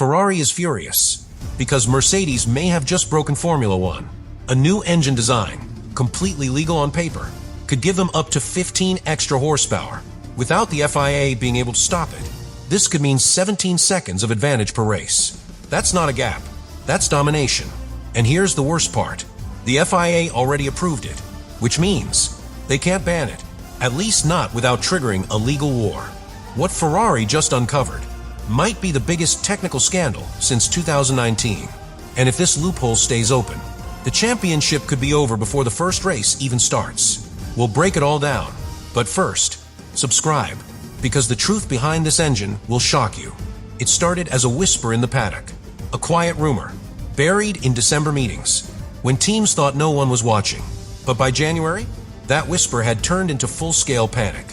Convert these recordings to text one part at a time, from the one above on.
Ferrari is furious because Mercedes may have just broken Formula One. A new engine design, completely legal on paper, could give them up to 15 extra horsepower without the FIA being able to stop it. This could mean 17 seconds of advantage per race. That's not a gap. That's domination. And here's the worst part. The FIA already approved it, which means they can't ban it, at least not without triggering a legal war. What Ferrari just uncovered might be the biggest technical scandal since 2019. And if this loophole stays open, the championship could be over before the first race even starts. We'll break it all down. But first, subscribe, because the truth behind this engine will shock you. It started as a whisper in the paddock, a quiet rumor, buried in December meetings, when teams thought no one was watching. But by January, that whisper had turned into full-scale panic,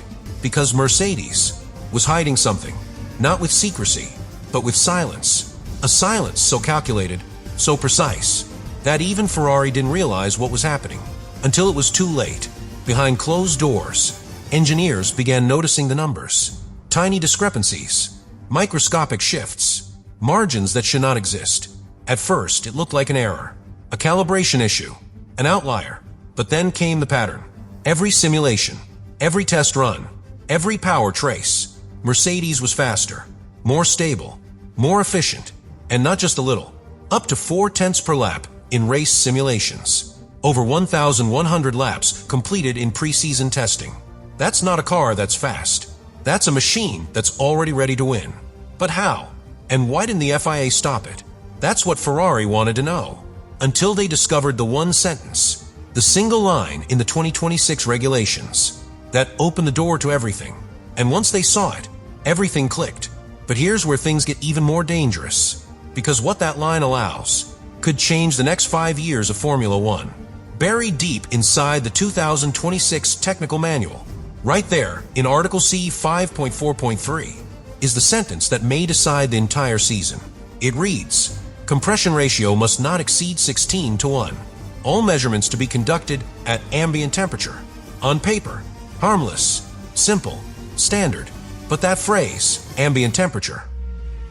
because Mercedes was hiding something, not with secrecy, but with silence. A silence so calculated, so precise, that even Ferrari didn't realize what was happening. Until it was too late. Behind closed doors, engineers began noticing the numbers. Tiny discrepancies, microscopic shifts, margins that should not exist. At first, it looked like an error, a calibration issue, an outlier. But then came the pattern. Every simulation, every test run, every power trace, Mercedes was faster, more stable, more efficient, and not just a little, up to 0.4 per lap in race simulations. Over 1,100 laps completed in pre-season testing. That's not a car that's fast. That's a machine that's already ready to win. But how? And why didn't the FIA stop it? That's what Ferrari wanted to know. Until they discovered the one sentence, the single line in the 2026 regulations, that opened the door to everything. And once they saw it, everything clicked. But here's where things get even more dangerous. Because what that line allows could change the next 5 years of Formula One. Buried deep inside the 2026 technical manual, right there in Article C 5.4.3, is the sentence that may decide the entire season. It reads, compression ratio must not exceed 16:1. All measurements to be conducted at ambient temperature. On paper, harmless, simple, standard. But that phrase, ambient temperature,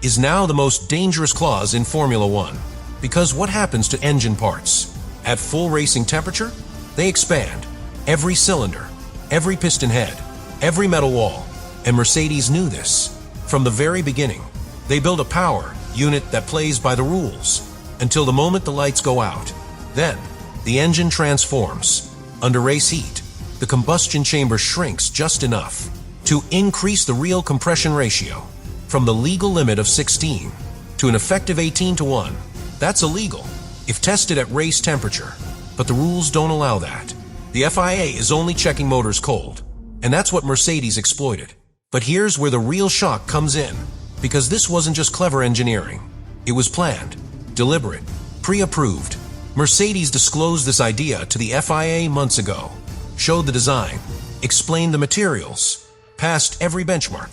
is now the most dangerous clause in Formula One. Because what happens to engine parts? At full racing temperature, they expand. Every cylinder, every piston head, every metal wall. And Mercedes knew this. From the very beginning, they build a power unit that plays by the rules until the moment the lights go out. Then, the engine transforms. Under race heat, the combustion chamber shrinks just enough to increase the real compression ratio from the legal limit of 16 to an effective 18:1. That's illegal if tested at race temperature, but the rules don't allow that. The FIA is only checking motors cold, and that's what Mercedes exploited. But here's where the real shock comes in, because this wasn't just clever engineering. It was planned, deliberate, pre-approved. Mercedes disclosed this idea to the FIA months ago, showed the design, explained the materials, passed every benchmark,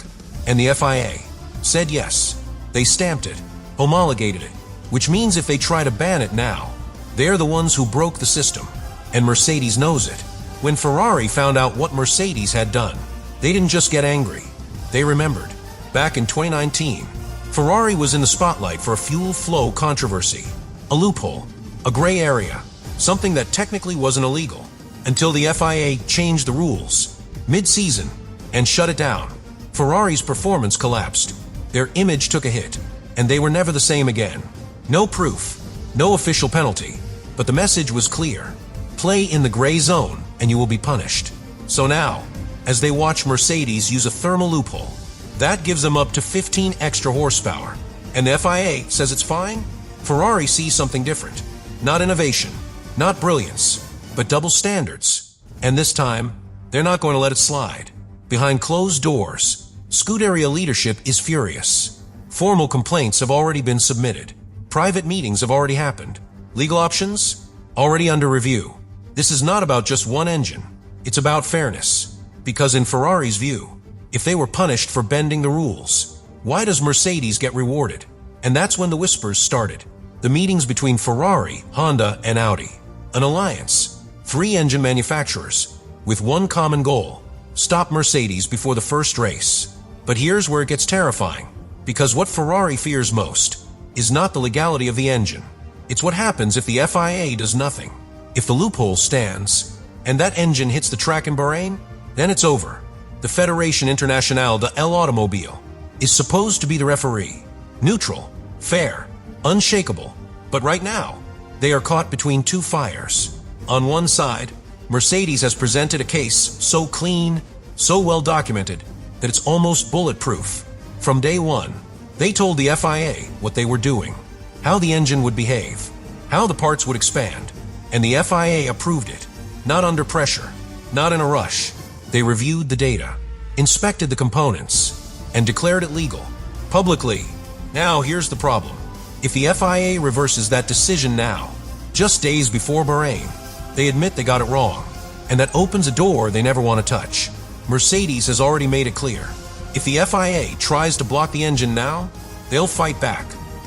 and the FIA said yes. They stamped it, homologated it, which means if they try to ban it now, they're the ones who broke the system, and Mercedes knows it. When Ferrari found out what Mercedes had done, they didn't just get angry. They remembered. Back in 2019, Ferrari was in the spotlight for a fuel flow controversy, a loophole, a gray area, something that technically wasn't illegal, until the FIA changed the rules mid-season and shut it down. Ferrari's performance collapsed. Their image took a hit, and they were never the same again. No proof, no official penalty, but the message was clear. Play in the gray zone and you will be punished. So now, as they watch Mercedes use a thermal loophole, that gives them up to 15 extra horsepower, and the FIA says it's fine, Ferrari sees something different. Not innovation, not brilliance, but double standards. And this time, they're not going to let it slide. Behind closed doors, Scuderia leadership is furious. Formal complaints have already been submitted. Private meetings have already happened. Legal options? Already under review. This is not about just one engine. It's about fairness. Because in Ferrari's view, if they were punished for bending the rules, why does Mercedes get rewarded? And that's when the whispers started. The meetings between Ferrari, Honda, and Audi. An alliance. 3 engine manufacturers with one common goal: stop Mercedes before the first race. But here's where it gets terrifying. Because what Ferrari fears most is not the legality of the engine. It's what happens if the FIA does nothing. If the loophole stands, and that engine hits the track in Bahrain, then it's over. The Fédération Internationale de l'Automobile is supposed to be the referee. Neutral, fair, unshakable. But right now, they are caught between two fires. On one side, Mercedes has presented a case so clean, so well documented, that it's almost bulletproof. From day one, they told the FIA what they were doing, how the engine would behave, how the parts would expand, and the FIA approved it, not under pressure, not in a rush. They reviewed the data, inspected the components, and declared it legal, publicly. Now here's the problem. If the FIA reverses that decision now, just days before Bahrain, they admit they got it wrong, and that opens a door they never want to touch. Mercedes has already made it clear. If the FIA tries to block the engine now, they'll fight back,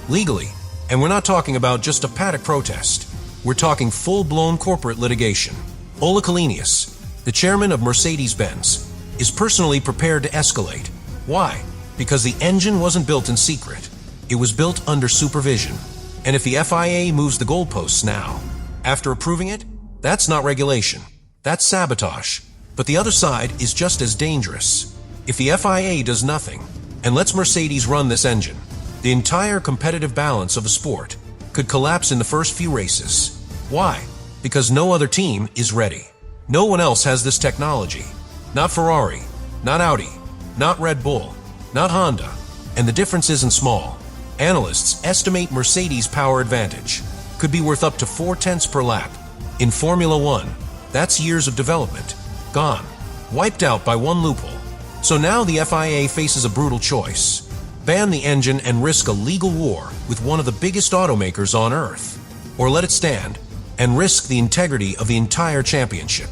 legally. And we're not talking about just a paddock protest. We're talking full-blown corporate litigation. Ola Kalinius, the chairman of Mercedes-Benz, is personally prepared to escalate. Why? Because the engine wasn't built in secret. It was built under supervision. And if the FIA moves the goalposts now, after approving it, that's not regulation. That's sabotage. But the other side is just as dangerous. If the FIA does nothing and lets Mercedes run this engine, the entire competitive balance of the sport could collapse in the first few races. Why? Because no other team is ready. No one else has this technology. Not Ferrari, not Audi, not Red Bull, not Honda. And the difference isn't small. Analysts estimate Mercedes' power advantage could be worth up to 4/10 per lap. In Formula One, that's years of development, gone, wiped out by one loophole. So now the FIA faces a brutal choice. Ban the engine and risk a legal war with one of the biggest automakers on Earth. Or let it stand and risk the integrity of the entire championship.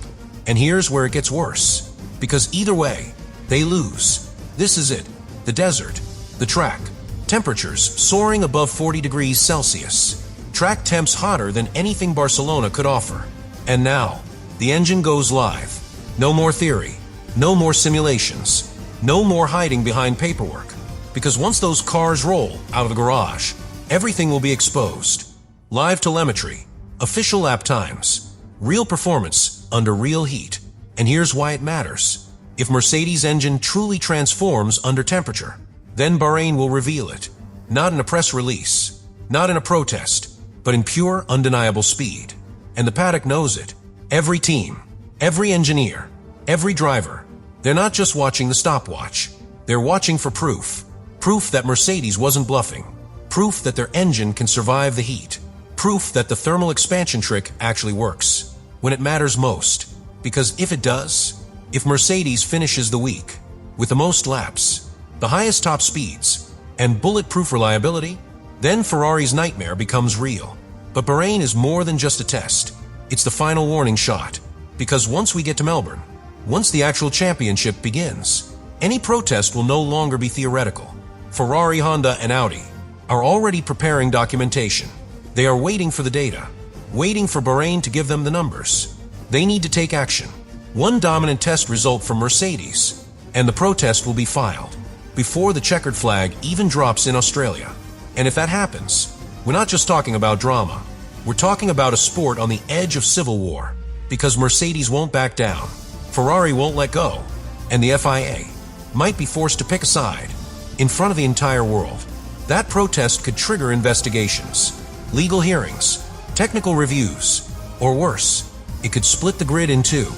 And here's where it gets worse. Because either way, they lose. This is it. The desert, the track, temperatures soaring above 40 degrees Celsius. Track temps hotter than anything Barcelona could offer. And now, the engine goes live. No more theory. No more simulations. No more hiding behind paperwork. Because once those cars roll out of the garage, everything will be exposed. Live telemetry, official lap times, real performance under real heat. And here's why it matters. If Mercedes' engine truly transforms under temperature, then Bahrain will reveal it. Not in a press release, not in a protest, but in pure, undeniable speed. And the paddock knows it. Every team, every engineer, every driver, they're not just watching the stopwatch. They're watching for proof. Proof that Mercedes wasn't bluffing. Proof that their engine can survive the heat. Proof that the thermal expansion trick actually works when it matters most. Because if it does, if Mercedes finishes the week with the most laps, the highest top speeds, and bulletproof reliability, then Ferrari's nightmare becomes real. But Bahrain is more than just a test. It's the final warning shot. Because once we get to Melbourne, once the actual championship begins, any protest will no longer be theoretical. Ferrari, Honda, and Audi are already preparing documentation. They are waiting for the data, waiting for Bahrain to give them the numbers. They need to take action. One dominant test result from Mercedes, and the protest will be filed before the checkered flag even drops in Australia. And if that happens, we're not just talking about drama. We're talking about a sport on the edge of civil war. Because Mercedes won't back down, Ferrari won't let go, and the FIA might be forced to pick a side in front of the entire world. That protest could trigger investigations, legal hearings, technical reviews, or worse, it could split the grid in two.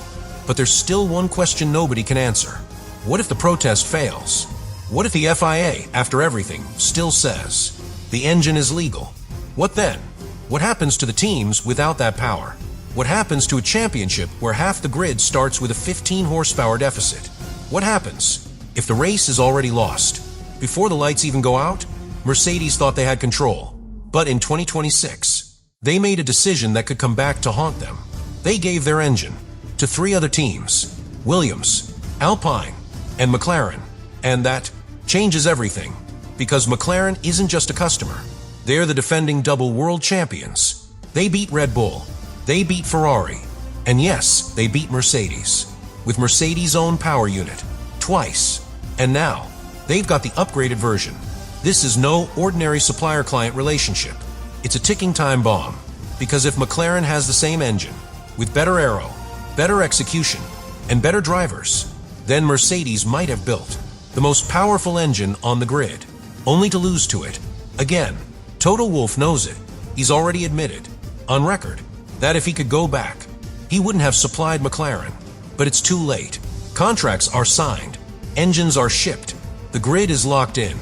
But there's still one question nobody can answer. What if the protest fails? What if the FIA, after everything, still says the engine is legal? What then? What happens to the teams without that power? What happens to a championship where half the grid starts with a 15 horsepower deficit? What happens if the race is already lost? Before the lights even go out, Mercedes thought they had control. But in 2026, they made a decision that could come back to haunt them. They gave their engine to 3 other teams, Williams, Alpine, and McLaren. And that changes everything, because McLaren isn't just a customer. They're the defending double world champions. They beat Red Bull. They beat Ferrari. And yes, they beat Mercedes, with Mercedes' own power unit, twice. And now, they've got the upgraded version, This is no ordinary supplier-client relationship. It's a ticking time bomb. Because if McLaren has the same engine, with better aero, better execution, and better drivers, then Mercedes might have built the most powerful engine on the grid, only to lose to it. Again, Toto Wolff knows it. He's already admitted, on record, that if he could go back, he wouldn't have supplied McLaren. But it's too late. Contracts are signed. Engines are shipped. The grid is locked in.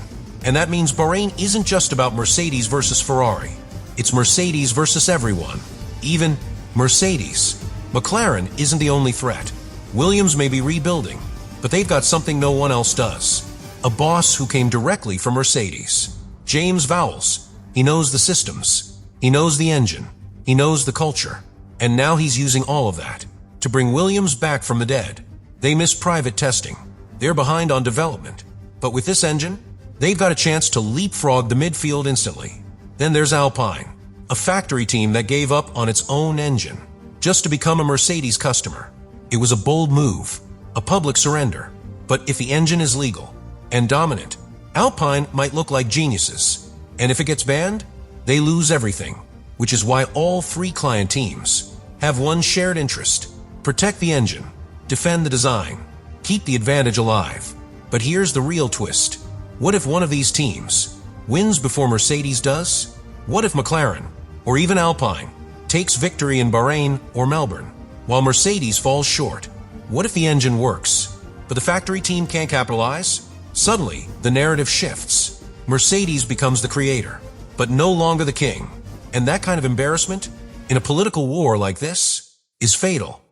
And that means Bahrain isn't just about Mercedes versus Ferrari. It's Mercedes versus everyone. Even Mercedes. McLaren isn't the only threat. Williams may be rebuilding, but they've got something no one else does. A boss who came directly from Mercedes. James Vowles. He knows the systems. He knows the engine. He knows the culture. And now he's using all of that to bring Williams back from the dead. They miss private testing. They're behind on development. But with this engine, they've got a chance to leapfrog the midfield instantly. Then there's Alpine, a factory team that gave up on its own engine just to become a Mercedes customer. It was a bold move, a public surrender. But if the engine is legal and dominant, Alpine might look like geniuses. And if it gets banned, they lose everything, which is why all three client teams have one shared interest: protect the engine, defend the design, keep the advantage alive. But here's the real twist. What if one of these teams wins before Mercedes does? What if McLaren, or even Alpine, takes victory in Bahrain or Melbourne, while Mercedes falls short? What if the engine works, but the factory team can't capitalize? Suddenly, the narrative shifts. Mercedes becomes the creator, but no longer the king. And that kind of embarrassment, in a political war like this, is fatal.